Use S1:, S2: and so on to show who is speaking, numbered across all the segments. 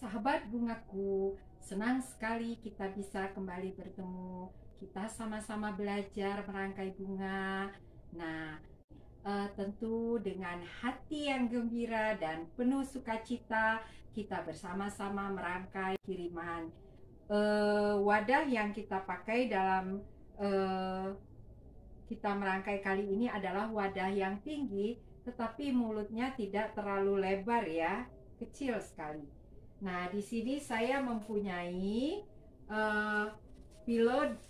S1: Sahabat bungaku, senang sekali kita bisa kembali bertemu. Kita sama-sama belajar merangkai bunga. Nah, tentu dengan hati yang gembira dan penuh sukacita, kita bersama-sama merangkai kiriman. Wadah yang kita pakai dalam kita merangkai kali ini adalah wadah yang tinggi, tetapi mulutnya tidak terlalu lebar ya, kecil sekali. Nah, di sini saya mempunyai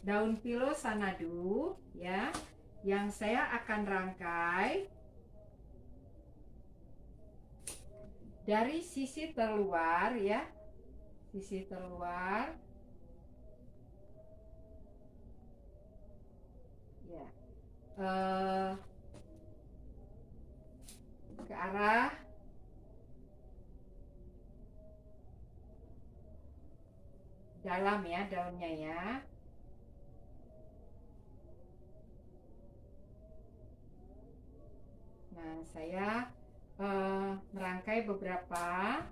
S1: daun pilo sanadu ya, yang saya akan rangkai dari sisi terluar ya, sisi terluar ya, ke arah dalam ya daunnya ya. Nah, saya merangkai beberapa.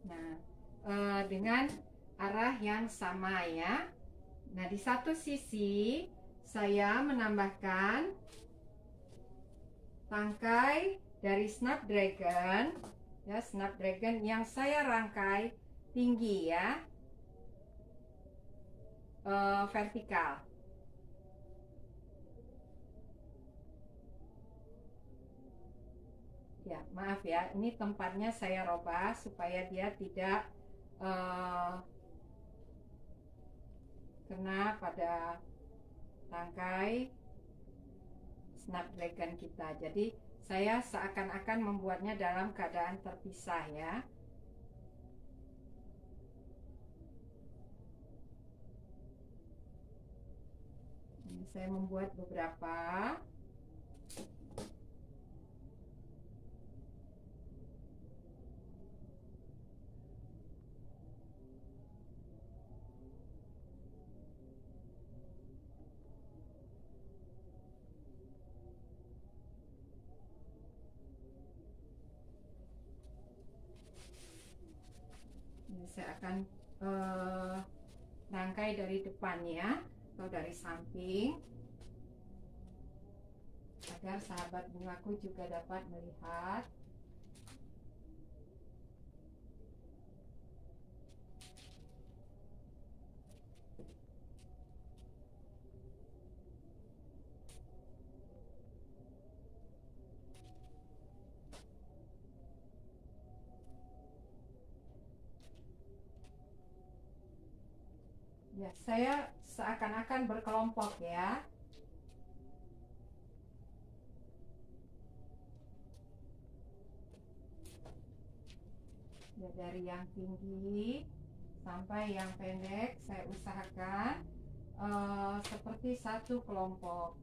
S1: Nah, dengan arah yang sama ya. Nah, di satu sisi saya menambahkan tangkai dari snapdragon ya, snapdragon yang saya rangkai tinggi ya, vertikal. Ya, maaf ya, ini tempatnya saya robah supaya dia tidak kena pada tangkai snapdragon kita. Jadi saya seakan-akan membuatnya dalam keadaan terpisah ya. Ini saya membuat beberapa. Ini saya akan rangkai dari depan ya, atau dari samping, agar sahabat bungaku juga dapat melihat. Ya, saya seakan-akan berkelompok ya. Ya, dari yang tinggi sampai yang pendek saya usahakan seperti satu kelompok.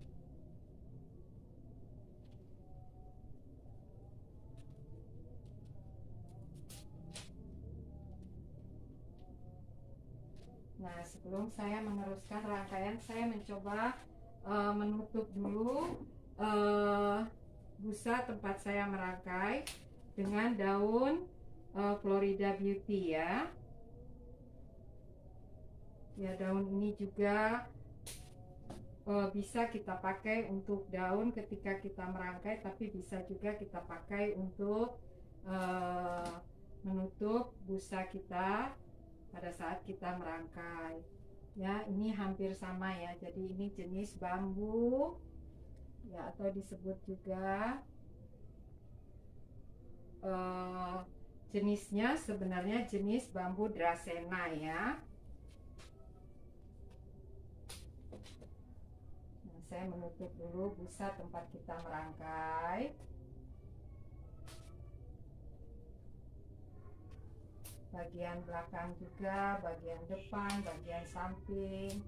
S1: Nah, sebelum saya meneruskan rangkaian, saya mencoba menutup dulu busa tempat saya merangkai dengan daun Florida Beauty ya. Ya, daun ini juga bisa kita pakai untuk daun ketika kita merangkai, tapi bisa juga kita pakai untuk menutup busa kita pada saat kita merangkai ya. Ini hampir sama ya, jadi ini jenis bambu ya, atau disebut juga jenisnya sebenarnya jenis bambu Dracena ya. Nah, saya menutup dulu busa tempat kita merangkai. Bagian belakang juga, bagian depan, bagian samping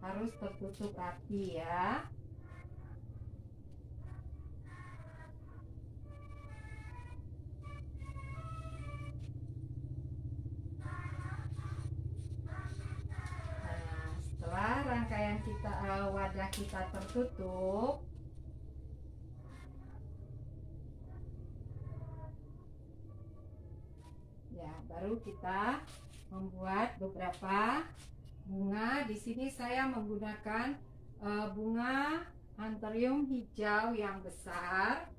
S1: harus tertutup rapi ya. Nah, setelah rangkaian kita wadah kita tertutup, ya baru kita membuat beberapa bunga. Di sini saya menggunakan bunga anthurium hijau yang besar.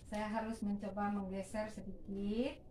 S1: Saya harus mencoba menggeser sedikit.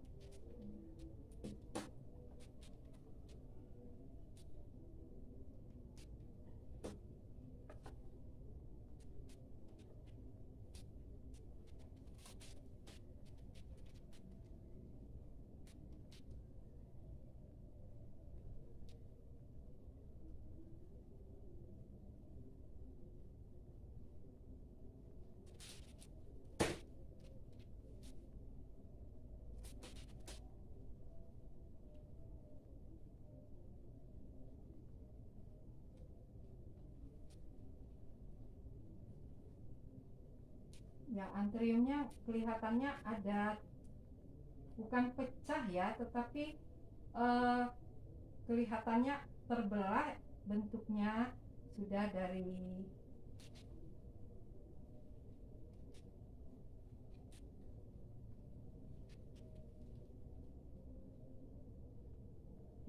S1: Ya, anthuriumnya kelihatannya ada, bukan pecah ya, tetapi kelihatannya terbelah, bentuknya sudah dari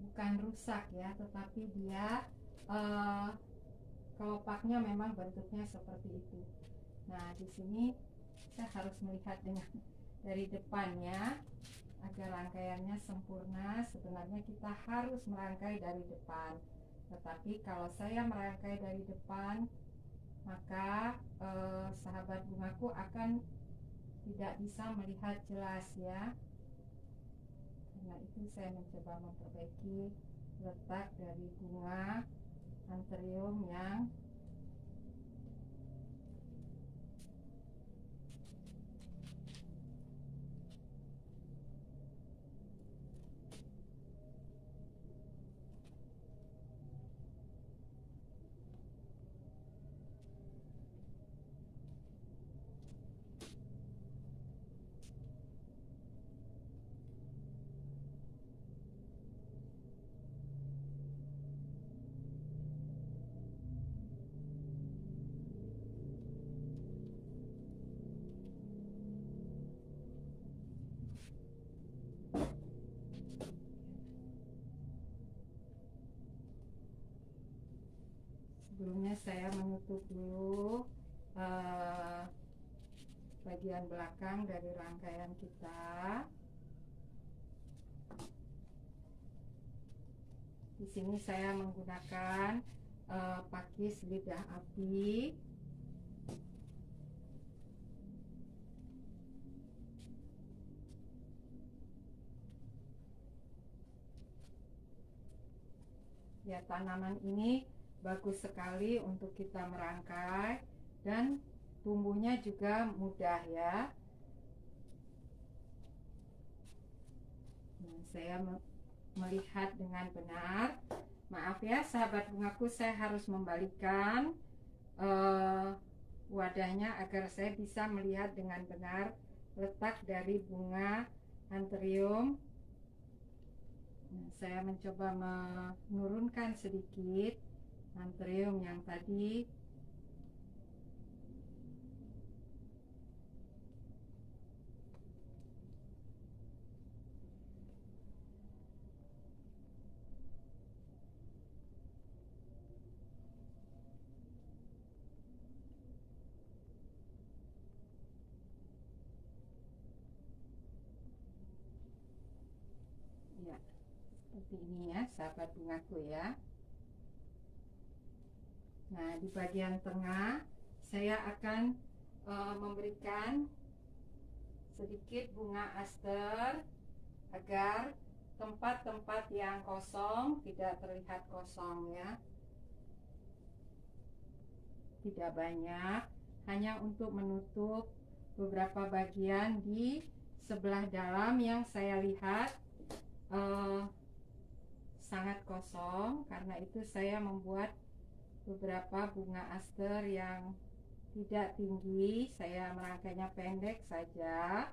S1: bukan rusak ya, tetapi dia kelopaknya memang bentuknya seperti itu. Nah, di sini saya harus melihat dari depannya agar rangkaiannya sempurna. Sebenarnya kita harus merangkai dari depan, tetapi kalau saya merangkai dari depan, maka sahabat bungaku akan tidak bisa melihat jelas ya. Karena itu saya mencoba memperbaiki letak dari bunga anthurium yang sebelumnya saya menutup dulu bagian belakang dari rangkaian kita. Di sini saya menggunakan pakis lidah api. Ya, tanaman ini bagus sekali untuk kita merangkai dan tumbuhnya juga mudah ya. Nah, saya melihat dengan benar. Maaf ya sahabat bungaku, saya harus membalikkan wadahnya agar saya bisa melihat dengan benar letak dari bunga anthurium. Nah, saya mencoba menurunkan sedikit anthurium yang tadi. Ya, seperti ini ya sahabat bungaku ya. Nah, di bagian tengah saya akan memberikan sedikit bunga aster agar tempat-tempat yang kosong tidak terlihat kosong ya. Tidak banyak, hanya untuk menutup beberapa bagian di sebelah dalam yang saya lihat sangat kosong. Karena itu saya membuat beberapa bunga aster yang tidak tinggi, saya merangkainya pendek saja.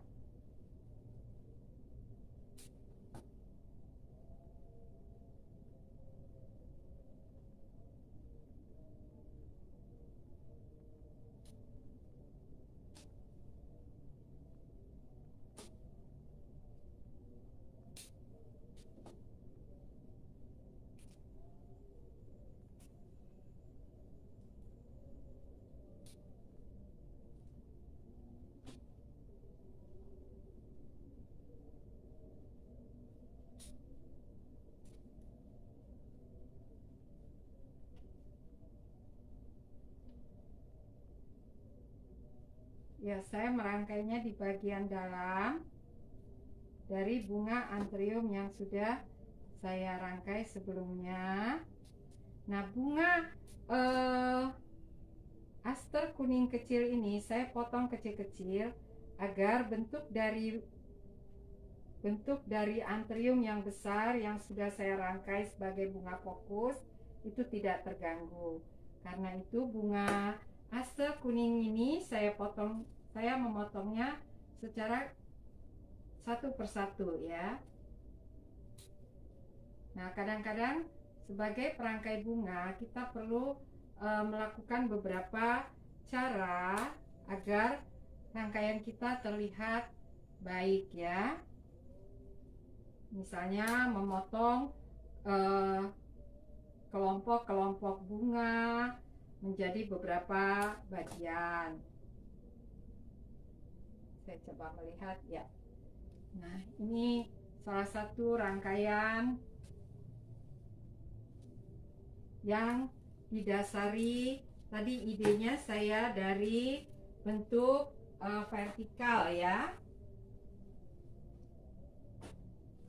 S1: Ya, saya merangkainya di bagian dalam dari bunga anthurium yang sudah saya rangkai sebelumnya. Nah, bunga aster kuning kecil ini saya potong kecil-kecil agar bentuk dari anthurium yang besar yang sudah saya rangkai sebagai bunga fokus itu tidak terganggu. Karena itu bunga aster kuning ini saya memotongnya secara satu persatu ya. Nah, kadang-kadang sebagai perangkai bunga kita perlu melakukan beberapa cara agar rangkaian kita terlihat baik ya. Misalnya memotong kelompok-kelompok bunga menjadi beberapa bagian. Saya coba melihat ya. Nah, ini salah satu rangkaian yang didasari tadi idenya saya dari bentuk vertikal ya.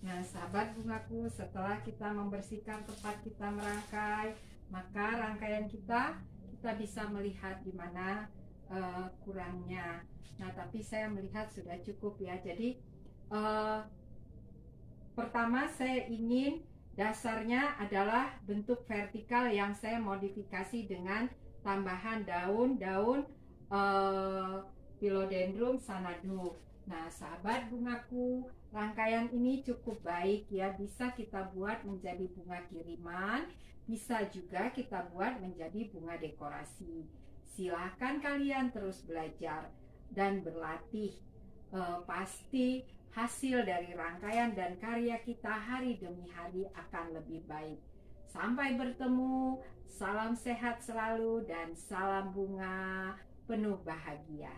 S1: Nah, sahabat bungaku, setelah kita membersihkan tempat kita merangkai, maka rangkaian kita bisa melihat di mana kurangnya. Nah, tapi saya melihat sudah cukup ya. Jadi pertama saya ingin dasarnya adalah bentuk vertikal yang saya modifikasi dengan tambahan daun-daun Philodendron Xanadu. Nah, sahabat bungaku, rangkaian ini cukup baik ya, bisa kita buat menjadi bunga kiriman, bisa juga kita buat menjadi bunga dekorasi. Silahkan kalian terus belajar dan berlatih. Pasti hasil dari rangkaian dan karya kita hari demi hari akan lebih baik. Sampai bertemu, salam sehat selalu dan salam bunga penuh bahagia.